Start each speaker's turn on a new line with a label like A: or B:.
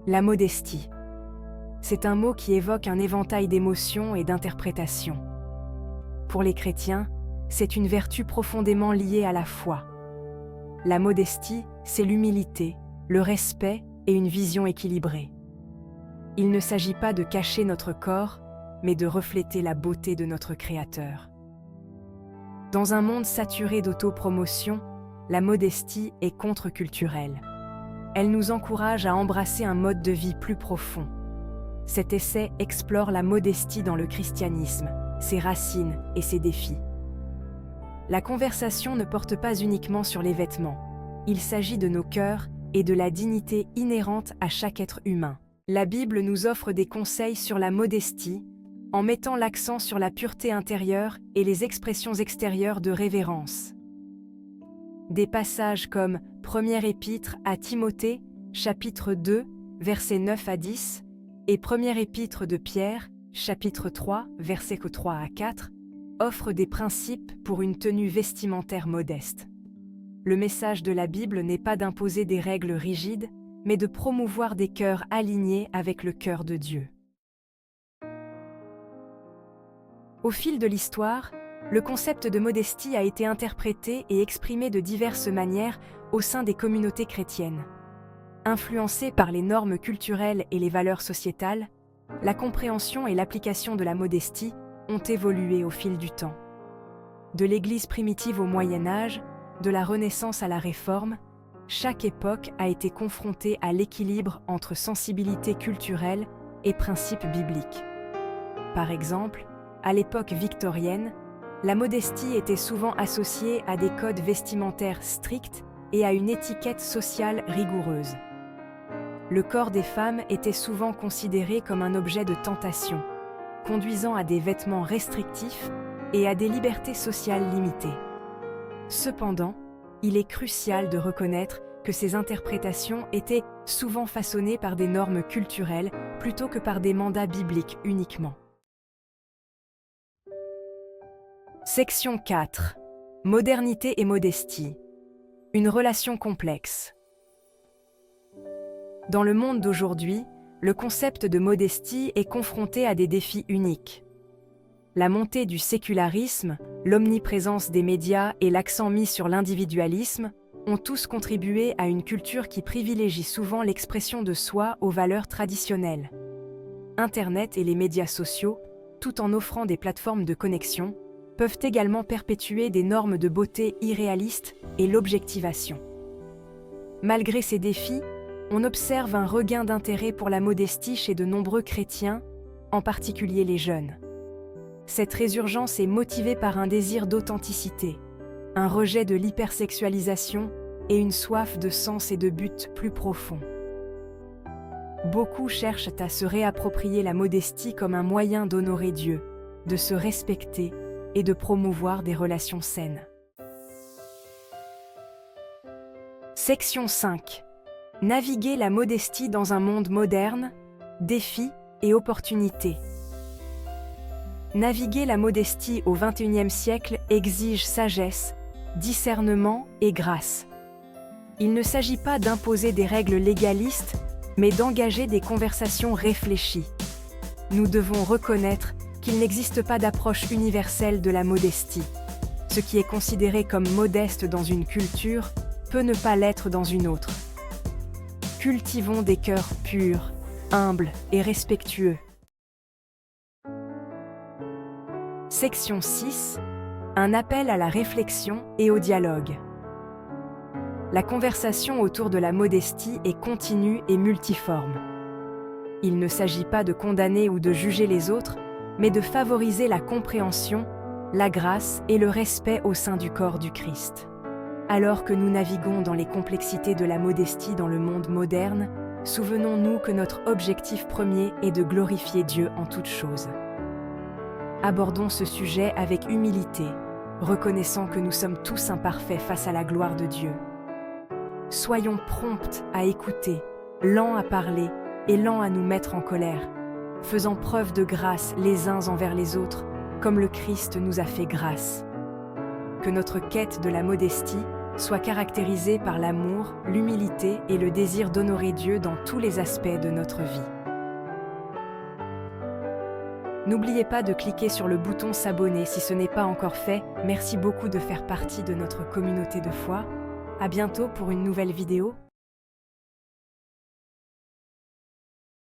A: La modestie. C'est un mot qui évoque un éventail d'émotions et d'interprétations. Pour les chrétiens, c'est une vertu profondément liée à la foi. La modestie, c'est l'humilité, le respect et une vision équilibrée. Il ne s'agit pas de cacher notre corps, mais de refléter la beauté de notre Créateur. Dans un monde saturé d'autopromotion, la modestie est contre-culturelle. Elle nous encourage à embrasser un mode de vie plus profond. Cet essai explore la modestie dans le christianisme, ses racines et ses défis. La conversation ne porte pas uniquement sur les vêtements. Il s'agit de nos cœurs et de la dignité inhérente à chaque être humain. La Bible nous offre des conseils sur la modestie, en mettant l'accent sur la pureté intérieure et les expressions extérieures de révérence. Des passages comme Première épître à Timothée, chapitre 2, versets 9 à 10, et Première épître de Pierre, chapitre 3, versets 3 à 4, offrent des principes pour une tenue vestimentaire modeste. Le message de la Bible n'est pas d'imposer des règles rigides, mais de promouvoir des cœurs alignés avec le cœur de Dieu. Au fil de l'histoire, le concept de modestie a été interprété et exprimé de diverses manières au sein des communautés chrétiennes. Influencées par les normes culturelles et les valeurs sociétales, la compréhension et l'application de la modestie ont évolué au fil du temps. De l'Église primitive au Moyen Âge, de la Renaissance à la Réforme, chaque époque a été confrontée à l'équilibre entre sensibilité culturelle et principes bibliques. Par exemple, à l'époque victorienne, la modestie était souvent associée à des codes vestimentaires stricts et à une étiquette sociale rigoureuse. Le corps des femmes était souvent considéré comme un objet de tentation, conduisant à des vêtements restrictifs et à des libertés sociales limitées. Cependant, il est crucial de reconnaître que ces interprétations étaient souvent façonnées par des normes culturelles plutôt que par des mandats bibliques uniquement. Section 4. Modernité et modestie. Une relation complexe. Dans le monde d'aujourd'hui, le concept de modestie est confronté à des défis uniques. La montée du sécularisme, l'omniprésence des médias et l'accent mis sur l'individualisme ont tous contribué à une culture qui privilégie souvent l'expression de soi aux valeurs traditionnelles. Internet et les médias sociaux, tout en offrant des plateformes de connexion, peuvent également perpétuer des normes de beauté irréalistes et l'objectivation. Malgré ces défis, on observe un regain d'intérêt pour la modestie chez de nombreux chrétiens, en particulier les jeunes. Cette résurgence est motivée par un désir d'authenticité, un rejet de l'hypersexualisation et une soif de sens et de but plus profond. Beaucoup cherchent à se réapproprier la modestie comme un moyen d'honorer Dieu, de se respecter et de promouvoir des relations saines. Section 5. Naviguer la modestie dans un monde moderne, défis et opportunités. Naviguer la modestie au XXIe siècle exige sagesse, discernement et grâce. Il ne s'agit pas d'imposer des règles légalistes, mais d'engager des conversations réfléchies. Nous devons reconnaître qu'il n'existe pas d'approche universelle de la modestie. Ce qui est considéré comme modeste dans une culture peut ne pas l'être dans une autre. Cultivons des cœurs purs, humbles et respectueux. Section 6. Un appel à la réflexion et au dialogue. La conversation autour de la modestie est continue et multiforme. Il ne s'agit pas de condamner ou de juger les autres, mais de favoriser la compréhension, la grâce et le respect au sein du corps du Christ. Alors que nous naviguons dans les complexités de la modestie dans le monde moderne, souvenons-nous que notre objectif premier est de glorifier Dieu en toutes choses. Abordons ce sujet avec humilité, reconnaissant que nous sommes tous imparfaits face à la gloire de Dieu. Soyons prompts à écouter, lents à parler et lents à nous mettre en colère, faisant preuve de grâce les uns envers les autres, comme le Christ nous a fait grâce. Que notre quête de la modestie soit caractérisée par l'amour, l'humilité et le désir d'honorer Dieu dans tous les aspects de notre vie. N'oubliez pas de cliquer sur le bouton s'abonner si ce n'est pas encore fait. Merci beaucoup de faire partie de notre communauté de foi. À bientôt pour une nouvelle vidéo.